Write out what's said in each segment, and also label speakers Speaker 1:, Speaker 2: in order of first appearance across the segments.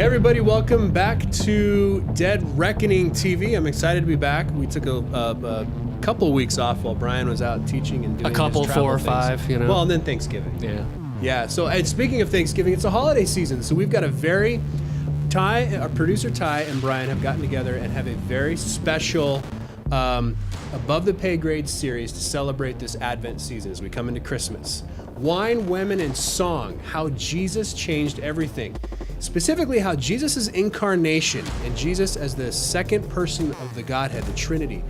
Speaker 1: everybody, welcome back to Dead Reckoning TV. I'm excited to be back. We took a couple of weeks off while Brian was out teaching and doing
Speaker 2: a couple,
Speaker 1: his travel
Speaker 2: 4 or
Speaker 1: things.
Speaker 2: 5, you know.
Speaker 1: Well, and then Thanksgiving. Yeah. So, and speaking of Thanksgiving, it's a holiday season. So we've got our producer Ty and Brian have gotten together and have a very special Above the Pay Grade series to celebrate this Advent season as we come into Christmas. Wine, Women, and Song, How Jesus Changed Everything. Specifically, how Jesus' incarnation and Jesus as the second person of the Godhead, the Trinity,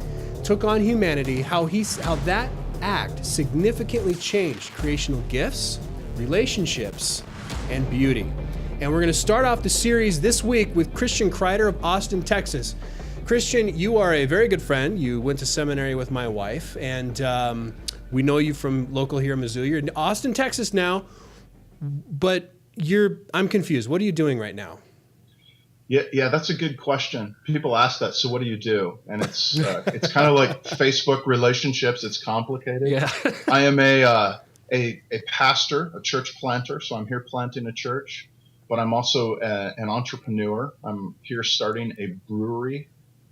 Speaker 1: took on humanity, how that act significantly changed creational gifts, relationships, and beauty. And we're going to start off the series this week with Christian Kreider of Austin, Texas. Christian, you are a very good friend. You went to seminary with my wife, and we know you from local here in Missoula. You're in Austin, Texas now, but I'm confused. What are you doing right now?
Speaker 3: Yeah, that's a good question. People ask that. So what do you do? And it's kind of like Facebook relationships. It's complicated.
Speaker 2: Yeah.
Speaker 3: I am a pastor, a church planter. So I'm here planting a church, but I'm also an entrepreneur. I'm here starting a brewery,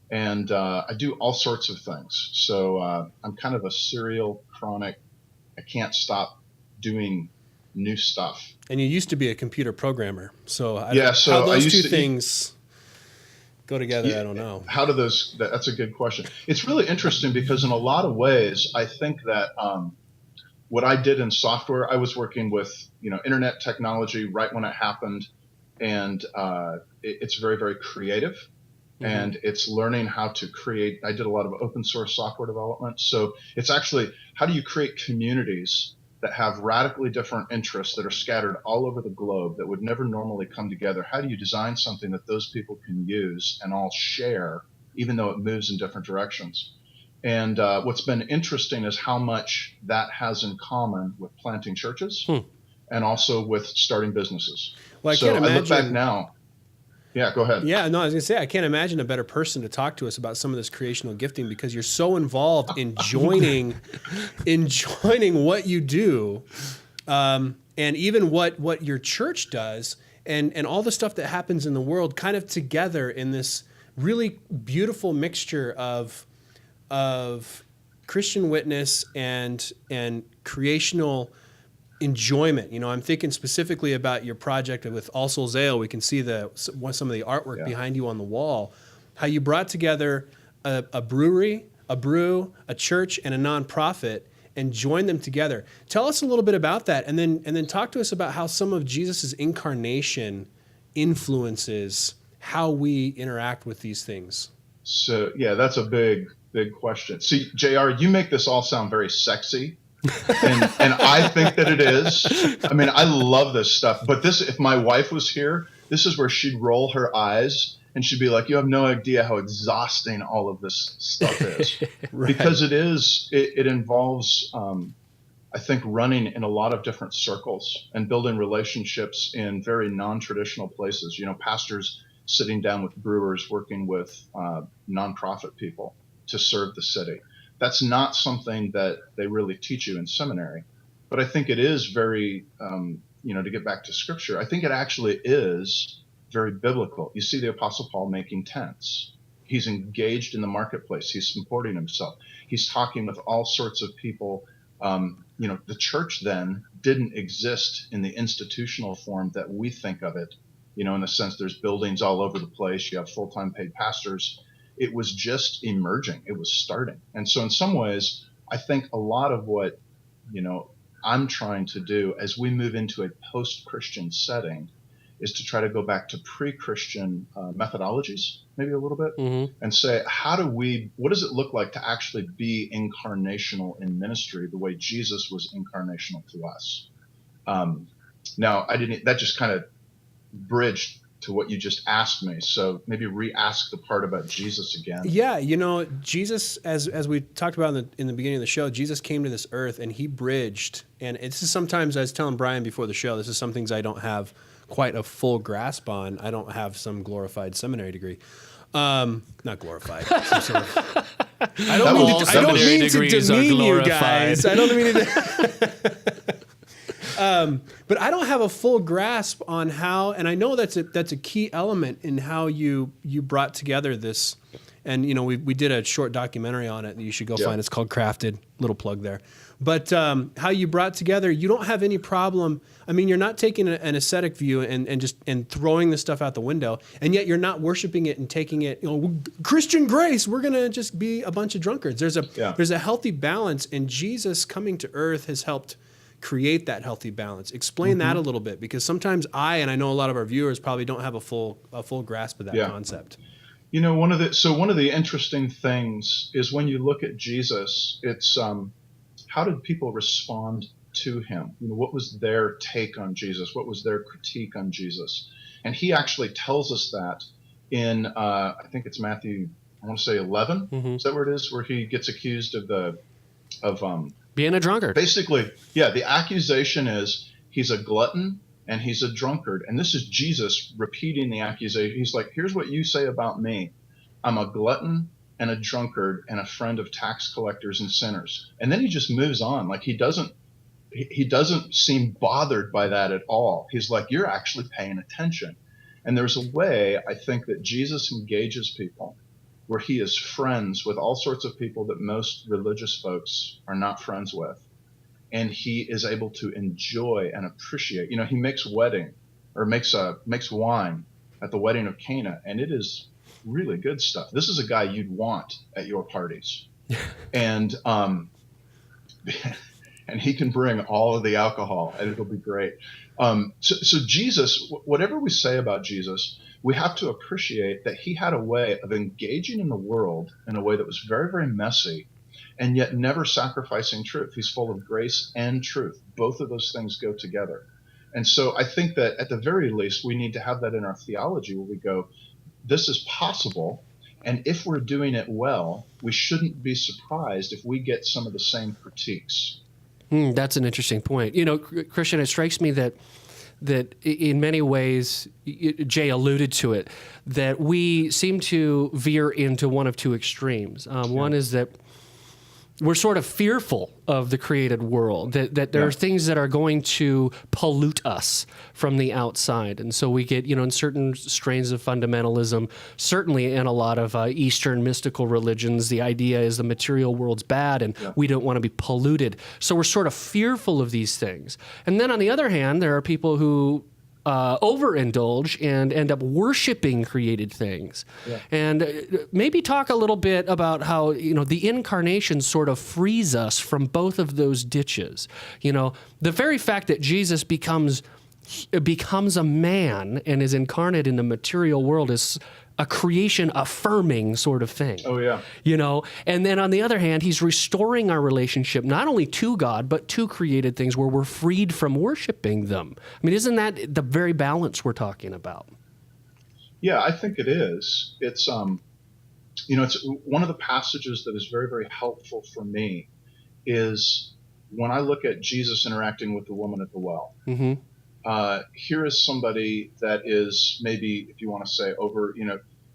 Speaker 3: and I do all sorts of things. So I'm kind of a serial chronic. I can't stop doing new stuff.
Speaker 1: And you used to be a computer programmer, so how those two things go together, I don't know.
Speaker 3: How do those? That's a good question. It's really interesting because in a lot of ways, I think that what I did in software, I was working with internet technology right when it happened, and it's very, very creative, and it's learning how to create. I did a lot of open source software development, so it's actually how do you create communities that have radically different interests that are scattered all over the globe that would never normally come together. How do you design something that those people can use and all share, even though it moves in different directions? And what's been interesting is how much that has in common with planting churches and also with starting businesses.
Speaker 1: Well, I can't imagine.
Speaker 3: I look back now. Yeah, go ahead.
Speaker 1: Yeah, no, I was going to say, I can't imagine a better person to talk to us about some of this creational gifting because you're so involved in joining what you do, and even what your church does, and all the stuff that happens in the world kind of together in this really beautiful mixture of Christian witness and creational enjoyment. I'm thinking specifically about your project with All Souls Ale. We can see some of the artwork behind you on the wall. How you brought together a brewery, a brew, a church, and a nonprofit, and joined them together. Tell us a little bit about that, and then talk to us about how some of Jesus' incarnation influences how we interact with these things.
Speaker 3: So that's a big question. See, JR, you make this all sound very sexy. and I think that it is. I mean, I love this stuff. But if my wife was here, this is where she'd roll her eyes and she'd be like, you have no idea how exhausting all of this stuff is. Right. Because it involves, I think, running in a lot of different circles and building relationships in very non-traditional places. Pastors sitting down with brewers, working with nonprofit people to serve the city. That's not something that they really teach you in seminary, but I think it is very, to get back to scripture, I think it actually is very biblical. You see the Apostle Paul making tents. He's engaged in the marketplace. He's supporting himself. He's talking with all sorts of people. The church then didn't exist in the institutional form that we think of it, in the sense there's buildings all over the place. You have full-time paid pastors. It was just emerging. It was starting. And so in some ways, I think a lot of what, I'm trying to do as we move into a post-Christian setting is to try to go back to pre-Christian methodologies, maybe a little bit, and say, what does it look like to actually be incarnational in ministry the way Jesus was incarnational to us? Now, that just kind of bridged to what you just asked me. So maybe re-ask the part about Jesus again.
Speaker 1: Yeah, Jesus, as we talked about in the beginning of the show, Jesus came to this earth and he bridged. And this is sometimes, I was telling Brian before the show, this is some things I don't have quite a full grasp on. I don't have some glorified seminary degree. Not glorified. Some sort of, I don't mean to demean you guys. I don't mean to. But I don't have a full grasp on how, and I know that's a key element in how you brought together this. And, we did a short documentary on it that you should go find. It's called Crafted. Little plug there. But how you brought together, you don't have any problem. I mean, you're not taking an ascetic view and throwing the stuff out the window, and yet you're not worshiping it and taking it, Christian grace, we're going to just be a bunch of drunkards. There's a healthy balance, and Jesus coming to earth has helped create that healthy balance. Explain that a little bit, because sometimes I know a lot of our viewers probably don't have a full grasp of that concept.
Speaker 3: One of the interesting things is when you look at Jesus, it's how did people respond to him? What was their take on Jesus? What was their critique on Jesus? And he actually tells us that in I think it's Matthew, I want to say 11. Is that where it is? Where he gets accused of
Speaker 1: being a drunkard.
Speaker 3: Basically, the accusation is he's a glutton and he's a drunkard. And this is Jesus repeating the accusation. He's like, here's what you say about me. I'm a glutton and a drunkard and a friend of tax collectors and sinners. And then he just moves on. Like he doesn't seem bothered by that at all. He's like, you're actually paying attention. And there's a way, I think, that Jesus engages people where he is friends with all sorts of people that most religious folks are not friends with. And he is able to enjoy and appreciate. He makes wine at the wedding of Cana, and it is really good stuff. This is a guy you'd want at your parties. And and he can bring all of the alcohol, and it'll be great. So Jesus, whatever we say about Jesus, we have to appreciate that he had a way of engaging in the world in a way that was very, very messy, and yet never sacrificing truth. He's full of grace and truth. Both of those things go together. And so I think that at the very least, we need to have that in our theology where we go, this is possible. And if we're doing it well, we shouldn't be surprised if we get some of the same critiques.
Speaker 1: That's an interesting point. Christian, it strikes me that in many ways, Jay alluded to it, that we seem to veer into one of two extremes. One is that we're sort of fearful of the created world, that there are things that are going to pollute us from the outside. And so we get, in certain strains of fundamentalism, certainly in a lot of Eastern mystical religions, the idea is the material world's bad and we don't want to be polluted. So we're sort of fearful of these things. And then on the other hand, there are people who overindulge and end up worshiping created things. And maybe talk a little bit about how, the incarnation sort of frees us from both of those ditches. The very fact that Jesus becomes a man and is incarnate in the material world is a creation affirming sort of thing.
Speaker 3: Oh, yeah.
Speaker 1: And then on the other hand, he's restoring our relationship not only to God, but to created things where we're freed from worshiping them. I mean, isn't that the very balance we're talking about?
Speaker 3: Yeah, I think it is. It's, it's one of the passages that is very, very helpful for me is when I look at Jesus interacting with the woman at the well. Here is somebody that is maybe, if you want to say,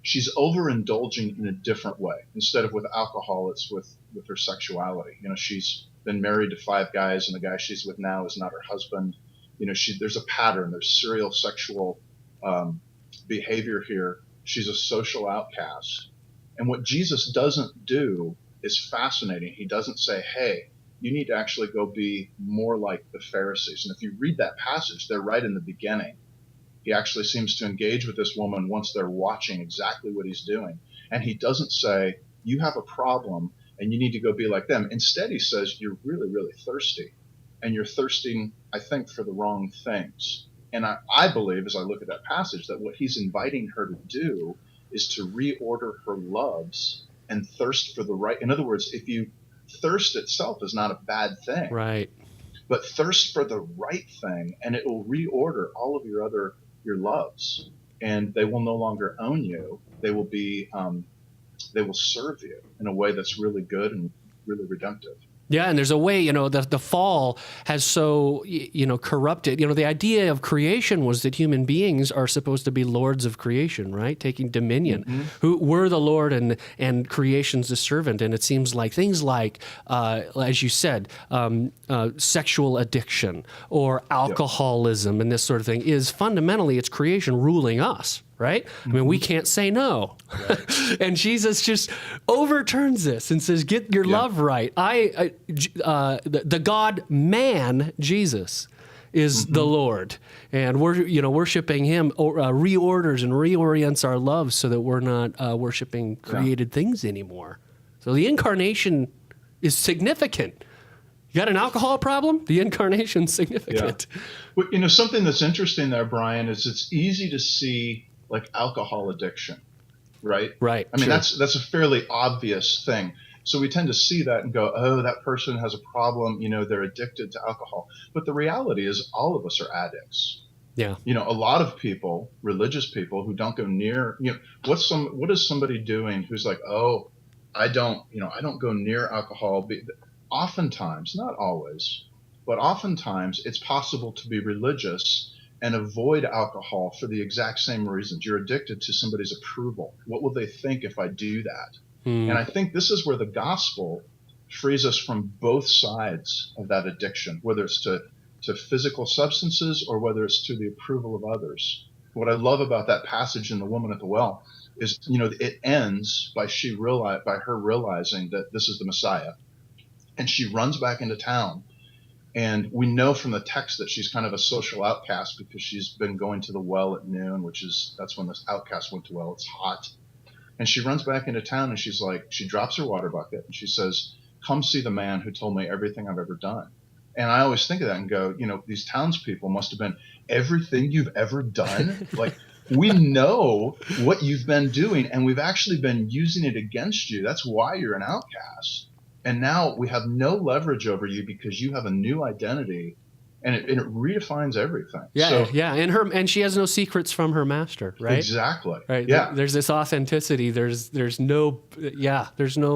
Speaker 3: she's overindulging in a different way. Instead of with alcohol, it's with her sexuality. She's been married to 5 guys, and the guy she's with now is not her husband. There's a pattern. There's serial sexual behavior here. She's a social outcast. And what Jesus doesn't do is fascinating. He doesn't say, hey, you need to actually go be more like the Pharisees. And if you read that passage, they're right in the beginning. He actually seems to engage with this woman once they're watching exactly what he's doing. And he doesn't say, you have a problem and you need to go be like them. Instead, he says, you're really, really thirsty. And you're thirsting, I think, for the wrong things. And I believe, as I look at that passage, that what he's inviting her to do is to reorder her loves and thirst for the right. In other words, thirst itself is not a bad thing.
Speaker 1: Right.
Speaker 3: But thirst for the right thing, and it will reorder all of your loves. And they will no longer own you. They will serve you in a way that's really good and really redemptive.
Speaker 2: Yeah, and there's a way, the fall has so, corrupted. The idea of creation was that human beings are supposed to be lords of creation, right? Taking dominion.
Speaker 3: Mm-hmm.
Speaker 2: Who we're the Lord and creation's the servant. And it seems like things like, as you said, sexual addiction or alcoholism and this sort of thing is fundamentally it's creation ruling us. Right? I mean, we can't say no. Right. And Jesus just overturns this and says, get your love right. The God-man, Jesus, is the Lord. And we're, worshiping him reorders and reorients our love so that we're not worshiping created things anymore. So the incarnation is significant. You got an alcohol problem? The incarnation's significant.
Speaker 3: Yeah. Well, something that's interesting there, Brian, is it's easy to see like alcohol addiction, right?
Speaker 2: Right.
Speaker 3: I mean, that's a fairly obvious thing. So we tend to see that and go, oh, that person has a problem, they're addicted to alcohol. But the reality is all of us are addicts.
Speaker 2: Yeah.
Speaker 3: A lot of people, religious people who don't go near, what is somebody doing who's like, oh, I don't go near alcohol. Oftentimes, not always, but oftentimes it's possible to be religious and avoid alcohol for the exact same reasons. You're addicted to somebody's approval. What will they think if I do that? And I think this is where the gospel frees us from both sides of that addiction, whether it's to physical substances or whether it's to the approval of others. What I love about that passage in The Woman at the Well is, it ends by her realizing that this is the Messiah. And she runs back into town. And we know from the text that she's kind of a social outcast because she's been going to the well at noon, that's when this outcast went to well. It's hot. And she runs back into town and she drops her water bucket and she says, come see the man who told me everything I've ever done. And I always think of that and go, these townspeople must have been everything you've ever done. Like, we know what you've been doing and we've actually been using it against you. That's why you're an outcast. And now we have no leverage over you because you have a new identity, and it redefines everything.
Speaker 2: Yeah, and she has no secrets from her master, right?
Speaker 3: Exactly.
Speaker 2: Right.
Speaker 3: Yeah.
Speaker 2: There's this authenticity. There's no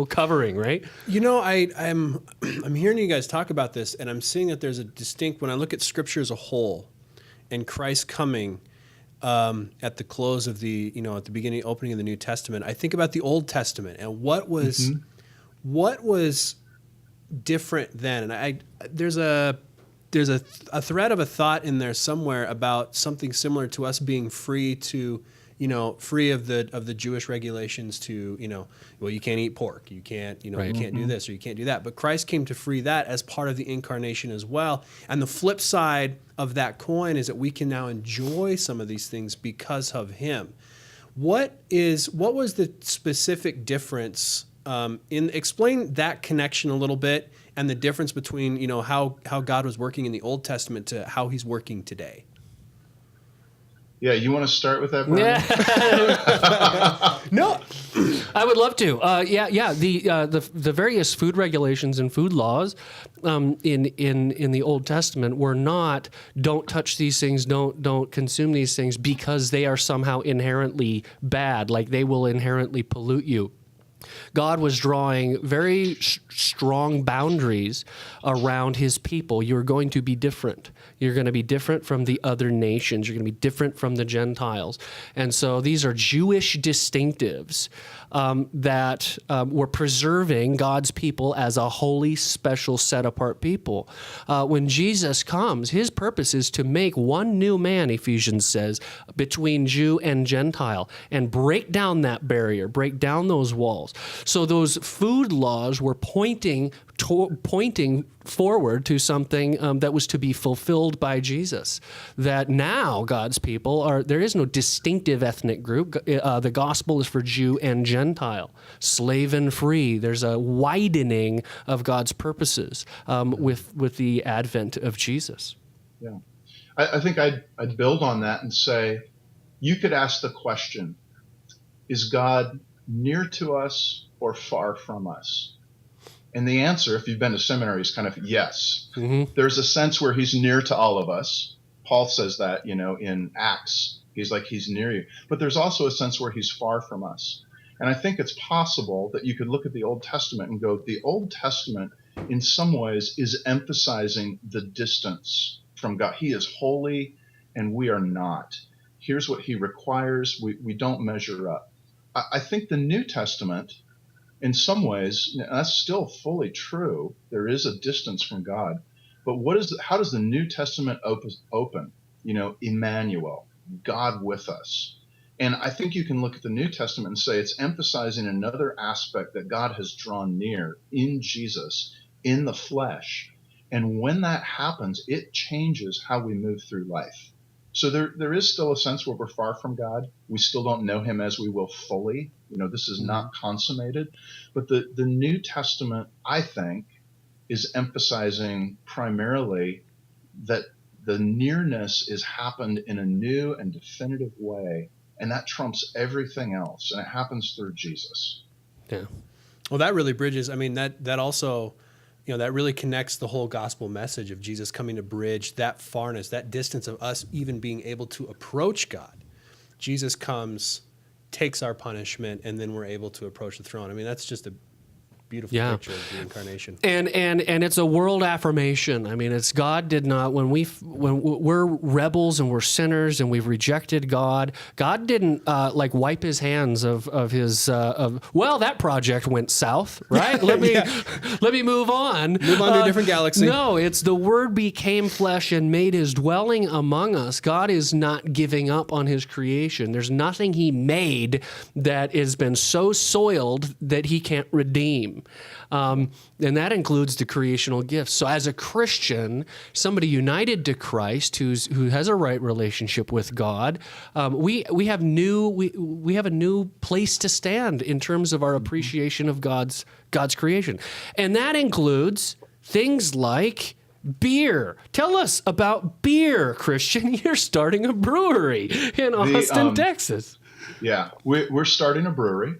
Speaker 2: covering, right?
Speaker 1: I'm hearing you guys talk about this, and I'm seeing that there's a distinct, when I look at Scripture as a whole, and Christ coming at the close of the, at the beginning, opening of the New Testament, I think about the Old Testament and what was. What was different then? And there's a thread of a thought in there somewhere about something similar to us being free to, free of the Jewish regulations to, you can't eat pork, you can't,
Speaker 2: right.
Speaker 1: You can't do this or you can't do that. But Christ came to free that as part of the incarnation as well. And the flip side of that coin is that we can now enjoy some of these things because of him. What was the specific difference? Explain that connection a little bit and the difference between how God was working in the Old Testament to how he's working today.
Speaker 3: Yeah, you want to start with that, Brian?
Speaker 2: Yeah. No, I would love to. The various food regulations and food laws in the Old Testament were not don't touch these things, don't consume these things because they are somehow inherently bad, like they will inherently pollute you. God was drawing very strong boundaries around his people. You're going to be different. You're going to be different from the other nations. You're going to be different from the Gentiles. And so these are Jewish distinctives that were preserving God's people as a holy, special, set-apart people. When Jesus comes, his purpose is to make one new man, Ephesians says, between Jew and Gentile, and break down that barrier, break down those walls. So those food laws were pointing forward to something that was to be fulfilled by Jesus. That now God's people there is no distinctive ethnic group. The gospel is for Jew and Gentile, slave and free. There's a widening of God's purposes with the advent of Jesus.
Speaker 3: Yeah, I think I'd build on that and say, you could ask the question, is God near to us or far from us? And the answer, if you've been to seminary, is kind of yes. Mm-hmm. There's a sense where he's near to all of us. Paul says that, in Acts, he's near you. But there's also a sense where he's far from us. And I think it's possible that you could look at the Old Testament and go, the Old Testament in some ways is emphasizing the distance from God. He is holy and we are not. Here's what he requires. We don't measure up. I think the New Testament, in some ways, that's still fully true. There is a distance from God. But how does the New Testament open? Emmanuel, God with us. And I think you can look at the New Testament and say it's emphasizing another aspect that God has drawn near in Jesus, in the flesh. And when that happens, it changes how we move through life. So there is still a sense where we're far from God. We still don't know him as we will fully. This is not consummated. But the New Testament, I think, is emphasizing primarily that the nearness is happened in a new and definitive way, and that trumps everything else, and it happens through Jesus.
Speaker 1: Yeah. Well, that really bridges. I mean, that also, that really connects the whole gospel message of Jesus coming to bridge that farness, that distance of us even being able to approach God. Jesus comes, takes our punishment, and then we're able to approach the throne. I mean, that's just a beautiful picture of the incarnation.
Speaker 2: And it's a world affirmation. I mean, it's God did not, when we're rebels and we're sinners and we've rejected God, God didn't wipe his hands of his that project went south, right? Let me move on.
Speaker 1: Move on to a different galaxy.
Speaker 2: No, it's the Word became flesh and made his dwelling among us. God is not giving up on his creation. There's nothing he made that has been so soiled that he can't redeem. And that includes the creational gifts. So as a Christian, somebody united to Christ who has a right relationship with God, we have a new place to stand in terms of our appreciation of God's creation. And that includes things like beer. Tell us about beer, Christian. You're starting a brewery in Austin, Texas.
Speaker 3: Yeah, we're starting a brewery,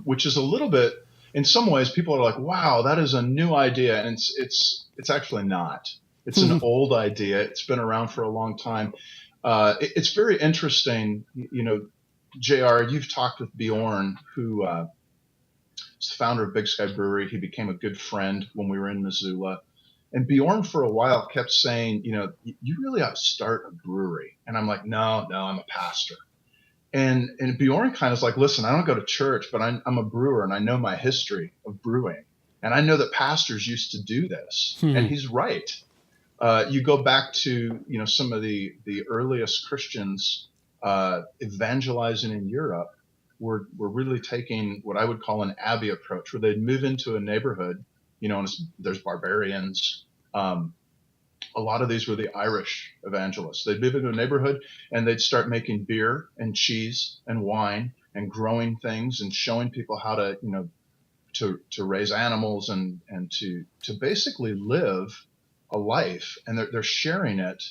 Speaker 3: which is a little bit, in some ways, people are like, wow, that is a new idea. And it's actually not. It's an old idea. It's been around for a long time. It's very interesting. JR, you've talked with Bjorn, who is the founder of Big Sky Brewery. He became a good friend when we were in Missoula. And Bjorn, for a while, kept saying, you really ought to start a brewery. And I'm like, no, I'm a pastor. And Bjorn kind of is like, listen, I don't go to church, but I'm a brewer and I know my history of brewing. And I know that pastors used to do this. And he's right. You go back to, some of the earliest Christians evangelizing in Europe were really taking what I would call an abbey approach, where they'd move into a neighborhood, and there's barbarians. A lot of these were the Irish evangelists. They'd move into a neighborhood and they'd start making beer and cheese and wine and growing things and showing people how to, to raise animals and to basically live a life. And they're sharing it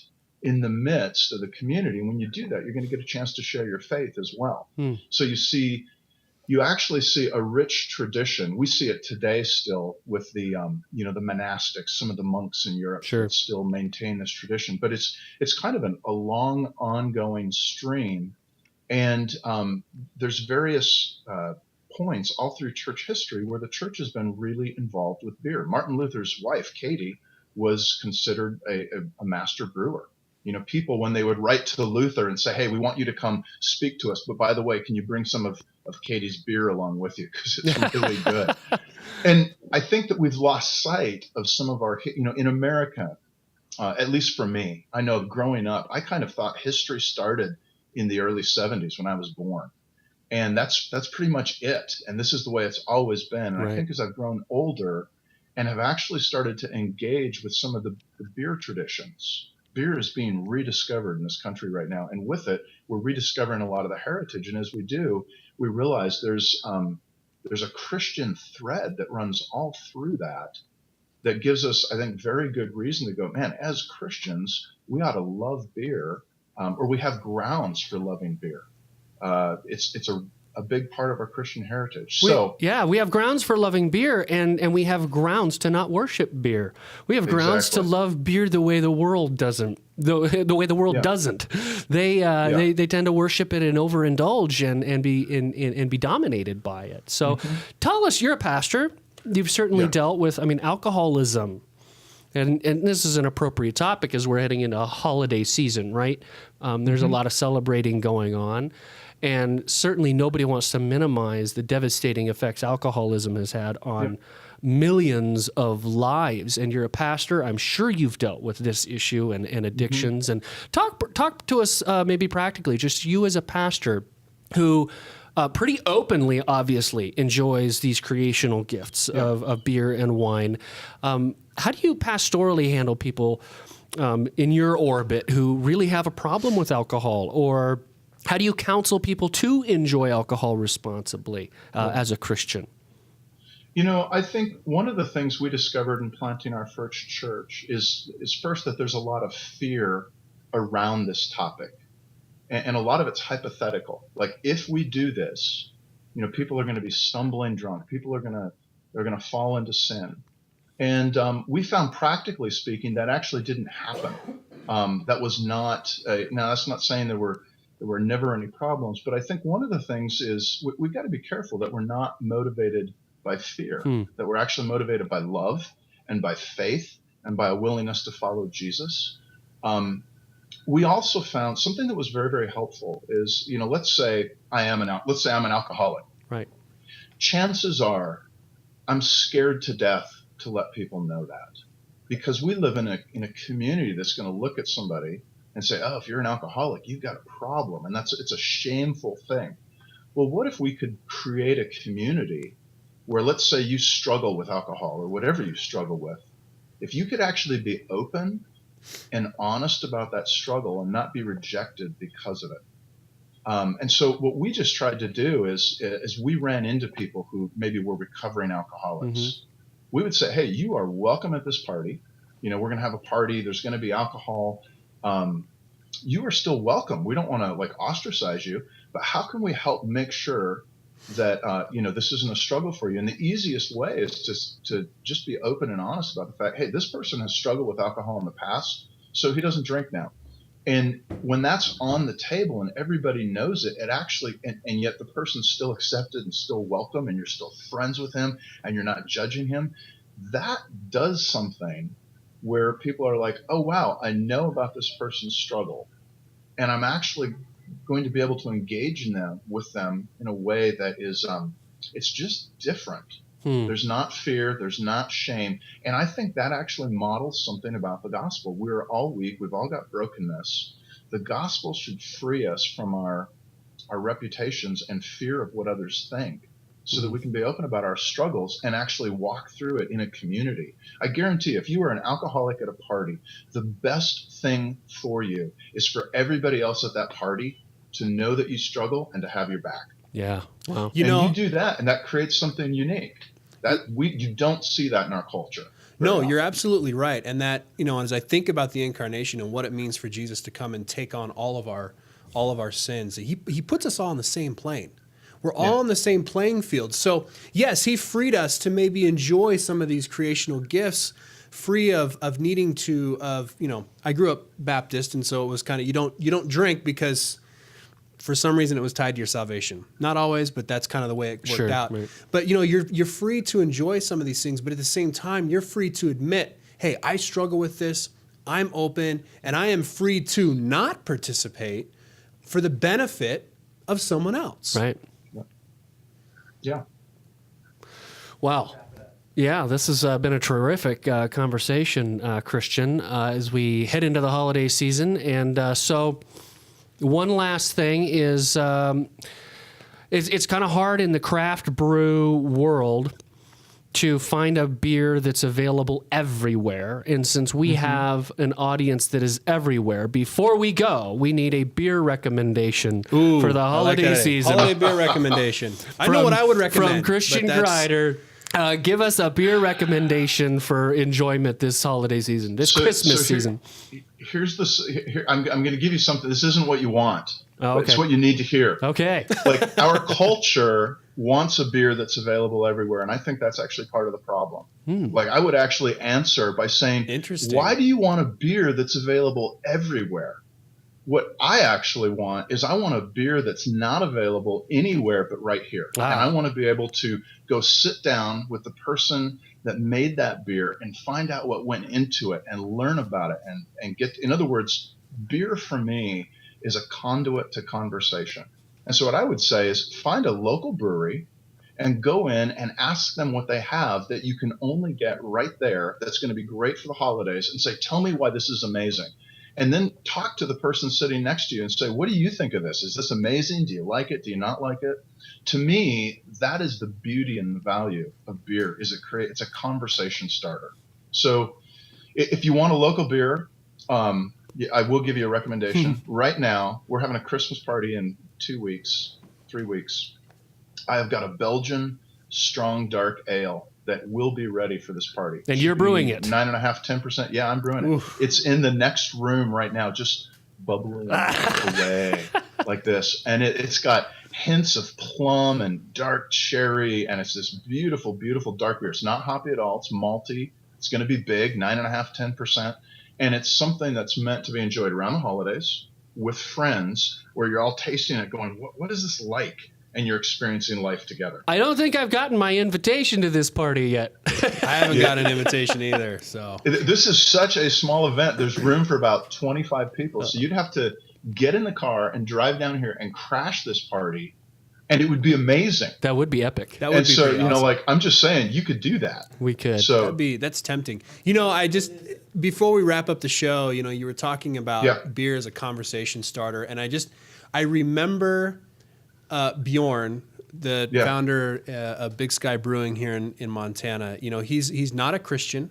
Speaker 3: in the midst of the community. And when you do that, you're going to get a chance to share your faith as well. So you actually see a rich tradition. We see it today still with the the monastics, some of the monks in Europe that still maintain this tradition. But it's kind of a long ongoing stream, and there's various points all through church history where the church has been really involved with beer. Martin Luther's wife, Katie, was considered a master brewer. People, when they would write to Luther and say, hey, we want you to come speak to us, but by the way, can you bring some of Katie's beer along with you? Because it's really good. And I think that we've lost sight of some of our, in America, at least for me, I know growing up, I kind of thought history started in the early 70s when I was born. And that's pretty much it. And this is the way it's always been. And I think as I've grown older and have actually started to engage with some of the beer traditions, beer is being rediscovered in this country right now. And with it, we're rediscovering a lot of the heritage. And as we do, we realize there's a Christian thread that runs all through that gives us, I think, very good reason to go, man, as Christians, we ought to love beer, or we have grounds for loving beer. It's a big part of our Christian heritage.
Speaker 2: We have grounds for loving beer, and we have grounds to not worship beer. We have grounds to love beer the way the world doesn't. The way the world doesn't. They tend to worship it and overindulge and be dominated by it. So, tell us, you're a pastor. you've certainly dealt with, I mean, alcoholism. And this is an appropriate topic as we're heading into a holiday season, right? There's a lot of celebrating going on. And certainly nobody wants to minimize the devastating effects alcoholism has had on millions of lives. And you're a pastor. I'm sure you've dealt with this issue and addictions. And talk to us maybe practically, just you as a pastor who pretty openly, obviously, enjoys these creational gifts of beer and wine. How do you pastorally handle people in your orbit who really have a problem with alcohol? Or how do you counsel people to enjoy alcohol responsibly as a Christian?
Speaker 3: You know, I think one of the things we discovered in planting our first church is first that there's a lot of fear around this topic. And a lot of it's hypothetical. Like, if we do this, you know, people are going to be stumbling drunk. People are they're going to fall into sin. And we found, practically speaking, that actually didn't happen. That was not. Now, that's not saying there were never any problems, but I think one of the things is we've got to be careful that we're not motivated by fear, that we're actually motivated by love and by faith and by a willingness to follow Jesus. We also found something that was very, very helpful is, you know, let's say I'm an alcoholic.
Speaker 2: Right.
Speaker 3: Chances are I'm scared to death to let people know that, because we live in a community that's going to look at somebody and say, oh, if you're an alcoholic, you've got a problem. And it's a shameful thing. Well, what if we could create a community where, let's say you struggle with alcohol or whatever you struggle with, if you could actually be open and honest about that struggle and not be rejected because of it. And so what we just tried to do is we ran into people who maybe were recovering alcoholics, we would say, hey, you are welcome at this party. You know, we're going to have a party. There's going to be alcohol. You are still welcome. We don't want to like ostracize you, but how can we help make sure that, you know, this isn't a struggle for you? And the easiest way is to just be open and honest about the fact, hey, this person has struggled with alcohol in the past, so he doesn't drink now. And when that's on the table and everybody knows it, it actually, and yet the person's still accepted and still welcome, and you're still friends with him and you're not judging him, that does something where people are like, oh, wow, I know about this person's struggle, and I'm actually going to be able to engage with them in a way that is, it's just different. There's not fear, there's not shame. And I think that actually models something about the gospel. We're all weak, we've all got brokenness. The gospel should free us from our reputations and fear of what others think, so that we can be open about our struggles and actually walk through it in a community. I guarantee if you are an alcoholic at a party, the best thing for you is for everybody else at that party to know that you struggle and to have your back.
Speaker 2: Yeah. Wow.
Speaker 1: You know,
Speaker 3: you do that, and that creates something unique. That you don't see that in our culture.
Speaker 1: No, you're absolutely right. And that, you know, as I think about the incarnation and what it means for Jesus to come and take on all of our sins, he puts us all on the same plane. We're all on the same playing field. So yes, he freed us to maybe enjoy some of these creational gifts, free of needing to, you know, I grew up Baptist, and so it was kind of, you don't drink because for some reason it was tied to your salvation. Not always, but that's kind of the way it worked out. Right. But you know, you're free to enjoy some of these things, but at the same time, you're free to admit, hey, I struggle with this. I'm open, and I am free to not participate for the benefit of someone else.
Speaker 2: Right.
Speaker 3: Yeah.
Speaker 2: Wow. Yeah, this has been a terrific conversation, Christian, as we head into the holiday season. And so one last thing is it's kind of hard in the craft brew world to find a beer that's available everywhere. And since we have an audience that is everywhere, before we go, we need a beer recommendation for the holiday season.
Speaker 1: Holiday beer recommendation. I know what I would recommend.
Speaker 2: From Christian Kreider. Give us a beer recommendation for enjoyment this holiday season, Christmas season.
Speaker 3: Here's this. I'm going to give you something. This isn't what you want.
Speaker 2: Oh, okay.
Speaker 3: It's what you need to hear.
Speaker 2: Okay.
Speaker 3: Like, our culture wants a beer that's available everywhere, and I think that's actually part of the problem. Like, I would actually answer by saying, why do you want a beer that's available everywhere? what I actually want is I want a beer that's not available anywhere but right here.
Speaker 2: Wow.
Speaker 3: And I want to be able to go sit down with the person that made that beer and find out what went into it and learn about it and get, in other words, beer for me is a conduit to conversation. And so what I would say is find a local brewery and go in and ask them what they have that you can only get right there that's going to be great for the holidays, and say, tell me why this is amazing. And then talk to the person sitting next to you and say, what do you think of this? Is this amazing? Do you like it? Do you not like it? To me, that is the beauty and the value of beer. It's a conversation starter. So if you want a local beer, I will give you a recommendation. Right now, we're having a Christmas party in 3 weeks. I have got a Belgian strong dark ale that will be ready for this party.
Speaker 2: And you're brewing it.
Speaker 3: 9.5%, 10%. Yeah, I'm brewing it. Oof. It's in the next room right now, just bubbling away like this. And it's got hints of plum and dark cherry, and it's this beautiful, beautiful dark beer. It's not hoppy at all. It's malty. It's going to be big, 9.5%, 10%. And it's something that's meant to be enjoyed around the holidays with friends, where you're all tasting it going, what is this like? And you're experiencing life together.
Speaker 2: I don't think I've gotten my invitation to this party yet.
Speaker 1: I haven't got an invitation either. So
Speaker 3: this is such a small event. There's room for about 25 people. So you'd have to get in the car and drive down here and crash this party, and it would be amazing.
Speaker 2: That would be epic.
Speaker 1: That would be
Speaker 3: so,
Speaker 1: pretty awesome.
Speaker 3: I'm just saying, you could do that.
Speaker 2: We could.
Speaker 3: So
Speaker 1: that's tempting. Before we wrap up the show, you were talking about beer as a conversation starter, and I remember Bjorn, the founder of Big Sky Brewing here in Montana. He's not a Christian.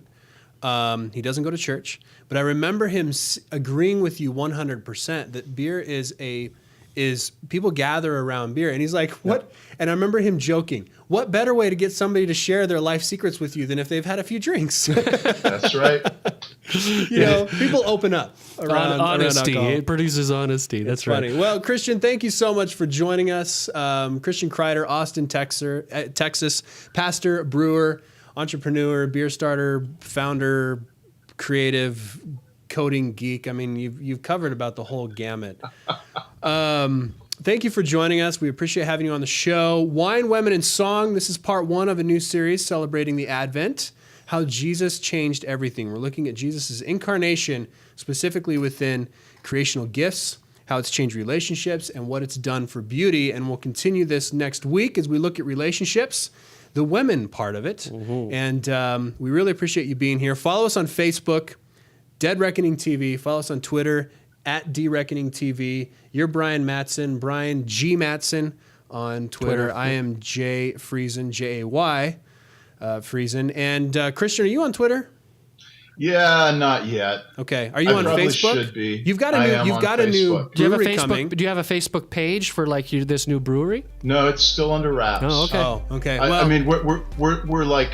Speaker 1: He doesn't go to church, but I remember him agreeing with you 100% that beer is people gather around beer, and he's like, what? And I remember him joking, what better way to get somebody to share their life secrets with you than if they've had a few drinks?
Speaker 3: That's right.
Speaker 1: People open up around
Speaker 2: honesty.
Speaker 1: Around
Speaker 2: It produces honesty. That's right.
Speaker 1: Funny. Well, Christian, thank you so much for joining us. Christian Kreider, Austin, Texas, pastor, brewer, entrepreneur, beer starter, founder, creative, coding geek. I mean, you've covered about the whole gamut. Thank you for joining us. We appreciate having you on the show. Wine, Women, and Song. This is part 1 of a new series celebrating the Advent, how Jesus changed everything. We're looking at Jesus' incarnation, specifically within creational gifts, how it's changed relationships, and what it's done for beauty. And we'll continue this next week as we look at relationships, the women part of it. Mm-hmm. And we really appreciate you being here. Follow us on Facebook, Dead Reckoning TV. Follow us on Twitter, @DReckoningTV. You're Brian Mattson, Brian G. Mattson on Twitter. I am Jay Friesen, Jay Friesen. And Christian, are you on Twitter?
Speaker 3: Yeah, not yet.
Speaker 1: Okay. Are you on Facebook?
Speaker 3: Should be.
Speaker 1: You've got a new brewery coming.
Speaker 2: Do you have a Facebook page for this new brewery?
Speaker 3: No, it's still under wraps.
Speaker 2: Oh, okay.
Speaker 1: Okay.
Speaker 3: I mean, we're like,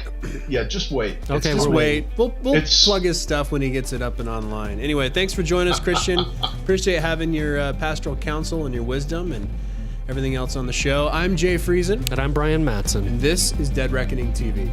Speaker 3: just wait.
Speaker 2: Okay,
Speaker 1: just wait. We'll plug his stuff when he gets it up and online. Anyway, thanks for joining us, Christian. Appreciate having your pastoral counsel and your wisdom and everything else on the show. I'm Jay Friesen.
Speaker 2: And I'm Brian Mattson.
Speaker 1: And this is Dead Reckoning TV.